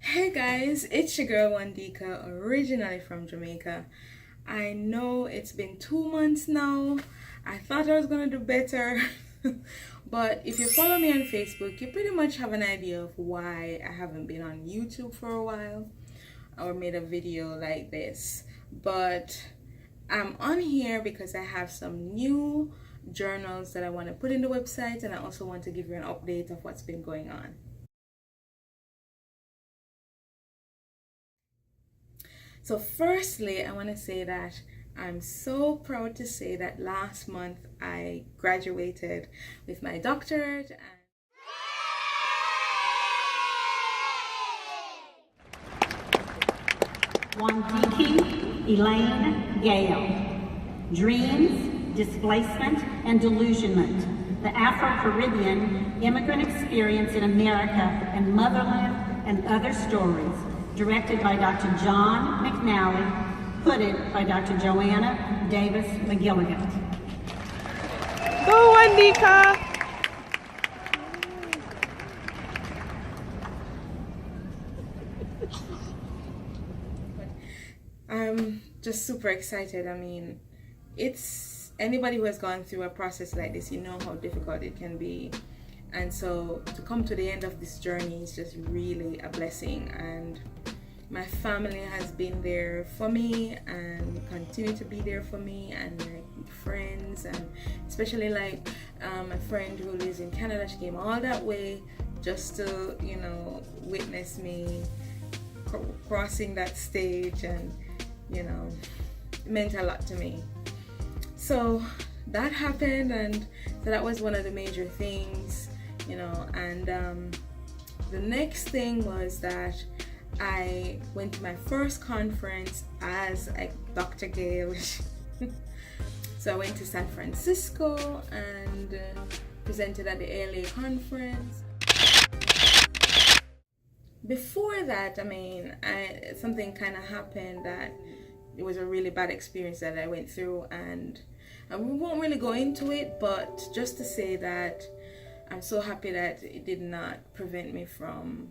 Hey guys, it's your girl Wandika, originally from Jamaica. I know it's been 2 months now. I thought I was gonna do better, but if you follow me on Facebook, you pretty much have an idea of why I haven't been on YouTube for a while or made a video like this. But I'm on here because I have some new journals that I want to put in the website, and I also want to give you an update of what's been going on. So firstly, I want to say that I'm so proud to say that last month I graduated with my doctorate. Wandiki Elaine Gale. Dreams, Displacement, and Delusionment. The Afro-Caribbean Immigrant Experience in America and Motherland and Other Stories. Directed by Dr. John McNally. Hooded by Dr. Joanna Davis McGilligan. Go, Wandika! I'm just super excited. I mean, it's anybody who has gone through a process like this, you know how difficult it can be. And so to come to the end of this journey is just really a blessing. And my family has been there for me and continue to be there for me, and my friends, and especially like a friend who lives in Canada. She came all that way just to, witness me crossing that stage, and it meant a lot to me. So that happened, and so that was one of the major things, and the next thing was that I went to my first conference as a Dr. Gale. So I went to San Francisco and presented at the ALA conference. Before that, something kind of happened that it was a really bad experience that I went through, and we won't really go into it, but just to say that I'm so happy that it did not prevent me from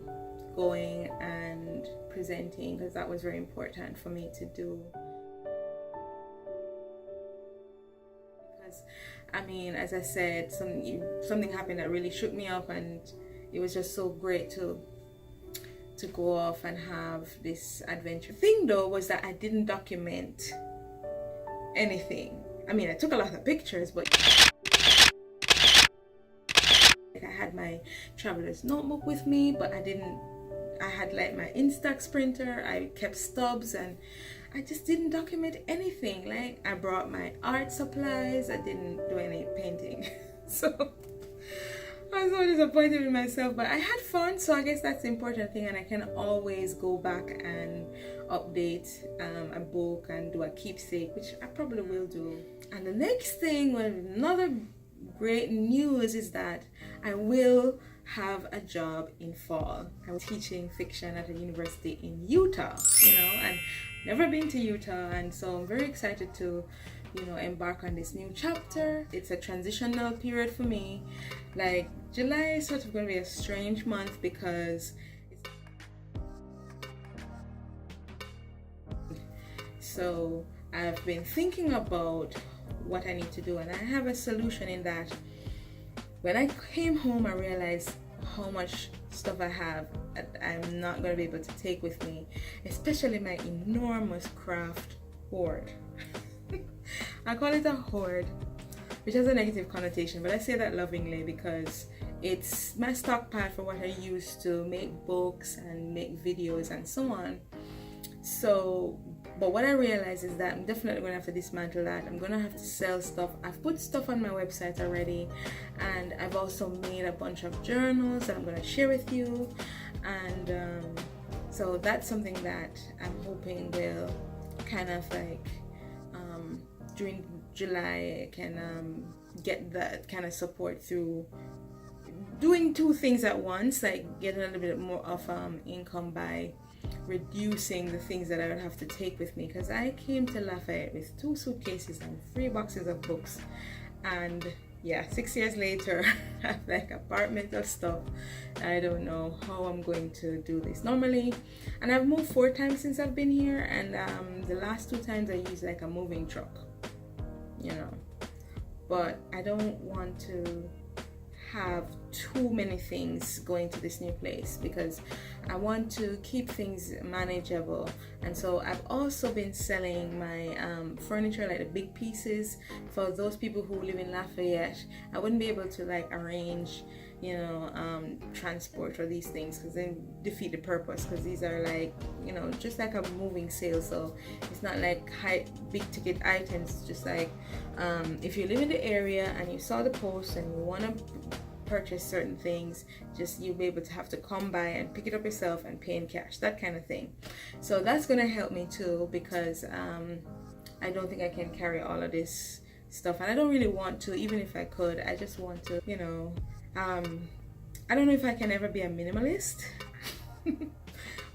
going and presenting, because that was very important for me to do. Because as I said, something happened that really shook me up, and it was just so great to go off and have this adventure. The thing though was that I didn't document anything. I took a lot of pictures, but I had my traveler's notebook with me, but I had like my Instax printer. I kept stubs, and I just didn't document anything. Like, I brought my art supplies. I didn't do any painting. So I was so disappointed with myself, but I had fun, so I guess that's the important thing, and I can always go back and update a book and do a keepsake, which I probably will do. And the next thing, another great news, is that I will have a job in fall. I was teaching fiction at a university in Utah, and never been to Utah, and so I'm very excited to embark on this new chapter. It's a transitional period for me. Like, July is sort of going to be a strange month because so I've been thinking about what I need to do, and I have a solution in that. When I came home, I realized how much stuff I have that I'm not going to be able to take with me, especially my enormous craft hoard. I call it a hoard, which has a negative connotation, but I say that lovingly because it's my stockpile for what I use to make books and make videos and so on. So, but what I realize is that I'm definitely going to have to dismantle that. I'm going to have to sell stuff. I've put stuff on my website already, and I've also made a bunch of journals that I'm going to share with you, and so that's something that I'm hoping will kind of like during July I can get that kind of support through doing two things at once, like get a little bit more of income by reducing the things that I would have to take with me, because I came to Lafayette with 2 suitcases and 3 boxes of books, and yeah, 6 years later, I have like apartment of stuff. I don't know how I'm going to do this normally. And I've moved 4 times since I've been here, and the last 2 times I used like a moving truck, you know. But I don't want to have too many things going to this new place because I want to keep things manageable. And so I've also been selling my furniture, like the big pieces, for those people who live in Lafayette. I wouldn't be able to like arrange, you know, transport for these things because they defeat the purpose, because these are like, you know, just like a moving sale. So it's not like high big ticket items. It's just like if you live in the area and you saw the post and you want to purchase certain things, just you'll be able to have to come by and pick it up yourself and pay in cash, that kind of thing. So that's gonna help me too, because I don't think I can carry all of this stuff, and I don't really want to. Even if I could, I just want to, you know, I don't know if I can ever be a minimalist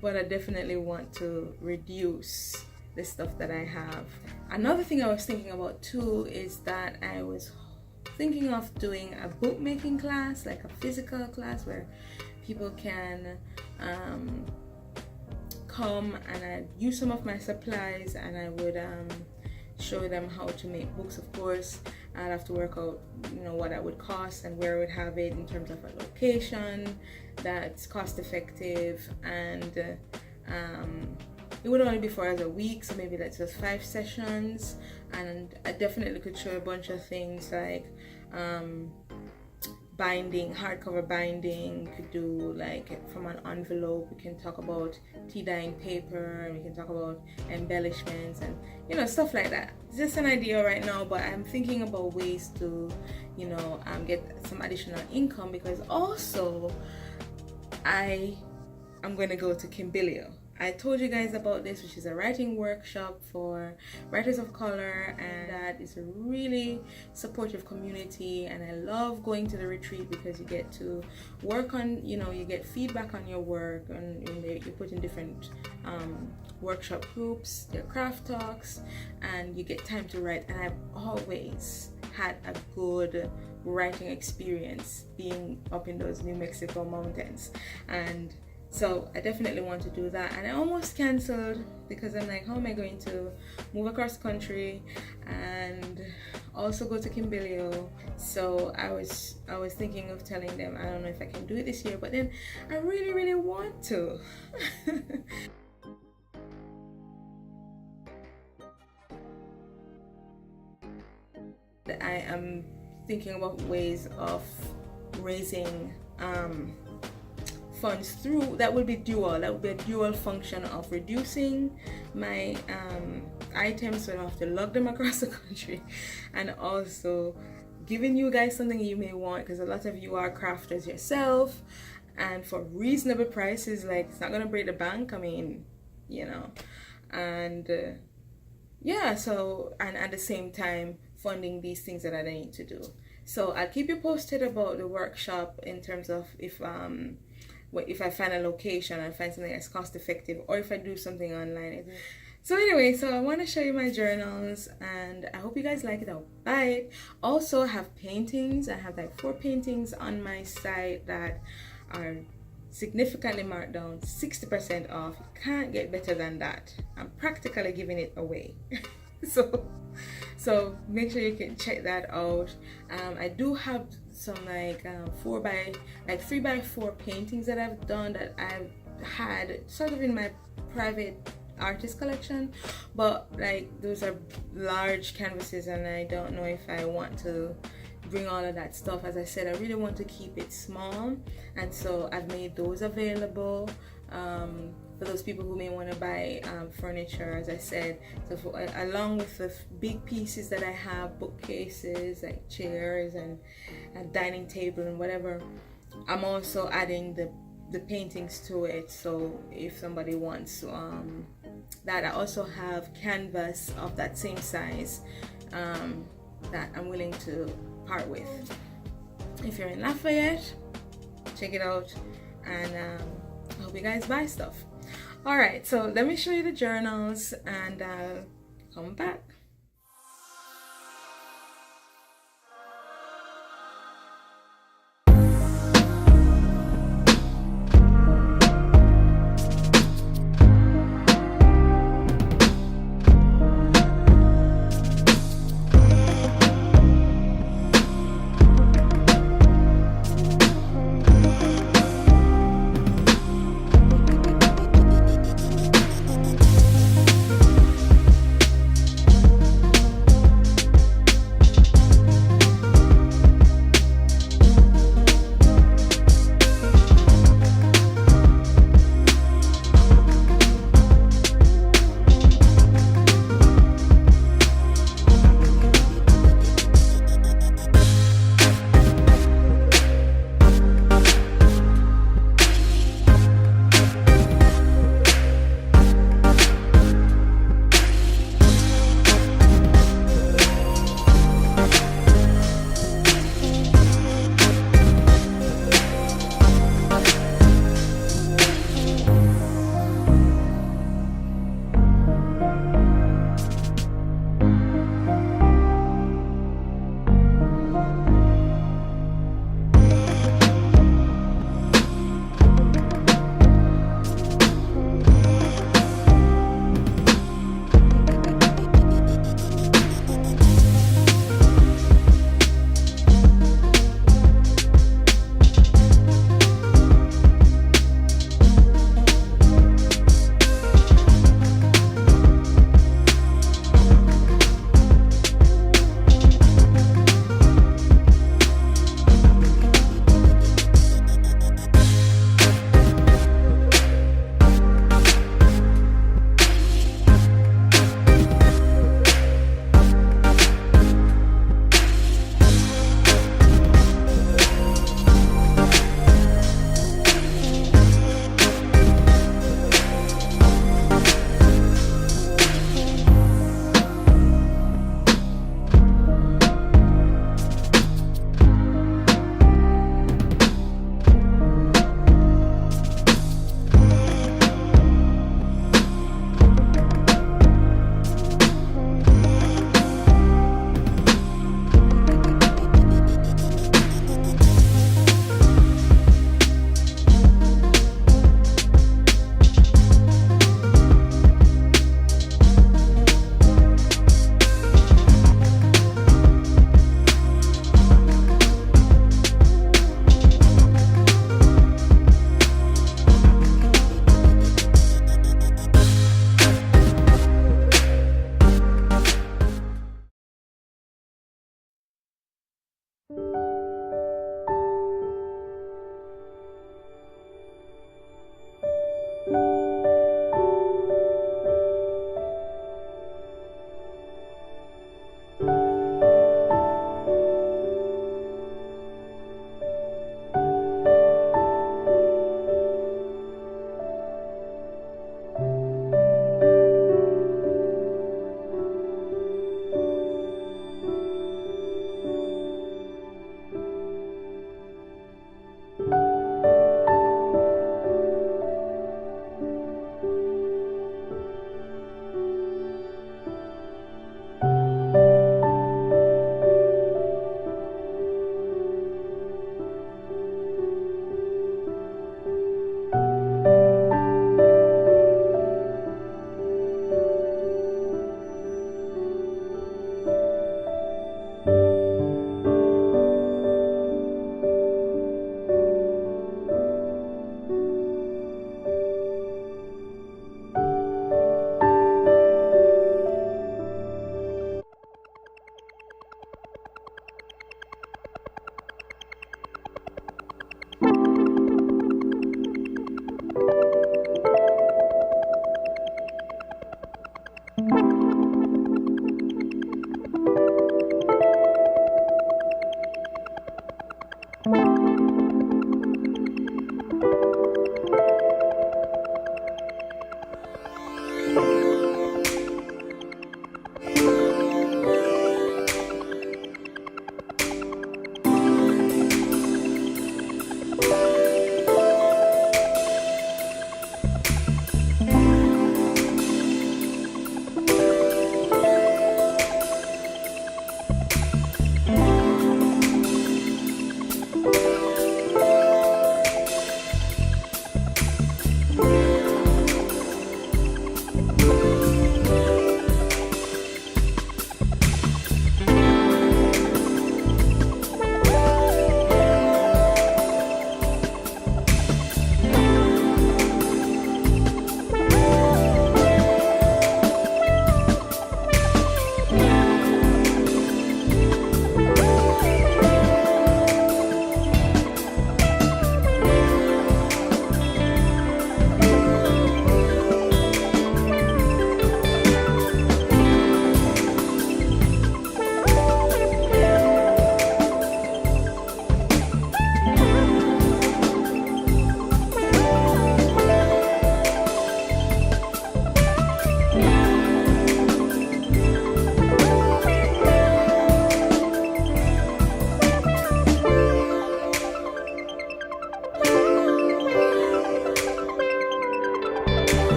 but I definitely want to reduce the stuff that I have. Another thing I was thinking about too is that I was thinking of doing a bookmaking class, like a physical class where people can come and I'd use some of my supplies and I would show them how to make books. Of course, I'd have to work out, you know, what that would cost and where I would have it in terms of a location that's cost effective, and it would only be for us a week, so maybe that's just 5 sessions. And I definitely could show a bunch of things like binding, hardcover binding. We could do like from an envelope. We can talk about tea dyeing paper, and we can talk about embellishments and, you know, stuff like that. It's just an idea right now, but I'm thinking about ways to, you know, get some additional income, because also I'm going to go to Kimbilio. I told you guys about this, which is a writing workshop for writers of color, and that is a really supportive community. And I love going to the retreat because you get to work on, you know, you get feedback on your work, and you put in different workshop groups, their craft talks, and you get time to write. And I've always had a good writing experience being up in those New Mexico mountains, and so I definitely want to do that. And I almost canceled because I'm like, how am I going to move across the country and also go to Kimbilio? So I was thinking of telling them I don't know if I can do it this year, but then I really want to. I am thinking about ways of raising funds through that would be a dual function of reducing my items so I don't have to lug them across the country, and also giving you guys something you may want, because a lot of you are crafters yourself, and for reasonable prices. Like, it's not gonna break the bank, I mean, you know. And yeah, so, and at the same time funding these things that I need to do. So I'll keep you posted about the workshop in terms of if I find a location and find something that's cost effective, or if I do something online. So anyway, so I want to show you my journals, and I hope you guys like it. I'll buy it. Also, I have paintings. I have like 4 paintings on my site that are significantly marked down, 60% off. You can't get better than that. I'm practically giving it away. So make sure you can check that out. I do have some like 3x4 paintings that I've done that I've had sort of in my private artist collection, but like those are large canvases and I don't know if I want to bring all of that stuff. As I said, I really want to keep it small, and so I've made those available for those people who may want to buy furniture, as I said. So along with the big pieces that I have, bookcases, like chairs and a dining table and whatever, I'm also adding the paintings to it. So if somebody wants that, I also have canvas of that same size that I'm willing to part with. If you're in Lafayette, check it out, and I hope you guys buy stuff. Alright, so let me show you the journals and come back.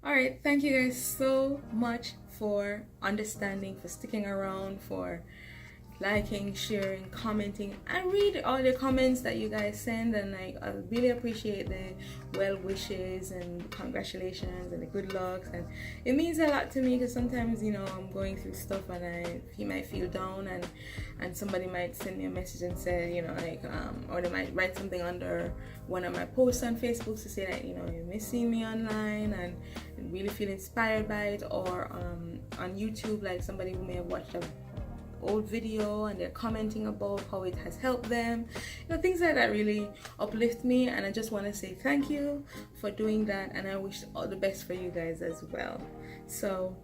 Alright, thank you guys so much for understanding, for sticking around, for liking, sharing, commenting. I read all the comments that you guys send, and like I really appreciate the well wishes and congratulations and the good lucks, and it means a lot to me because sometimes, you know, I'm going through stuff and you might feel down, and somebody might send me a message and say, you know, like or they might write something under one of my posts on Facebook to say that, you know, you're missing me online and really feel inspired by it, or on YouTube, like somebody who may have watched a old video and they're commenting about how it has helped them, you know, things like that really uplift me, and I just want to say thank you for doing that, and I wish all the best for you guys as well. So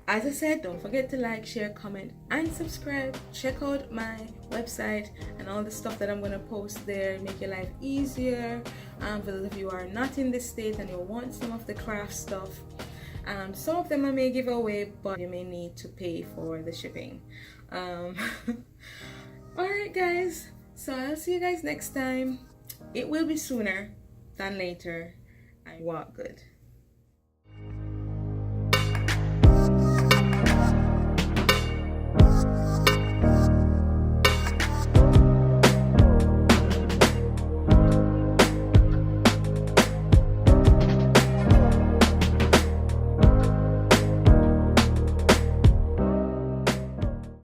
as I said, don't forget to like, share, comment, and subscribe. Check out my website and all the stuff that I'm going to post there, make your life easier. For those of you who are not in this state and you want some of the craft stuff, some of them I may give away, but you may need to pay for the shipping. Alright guys, so I'll see you guys next time. It will be sooner than later. I walk good.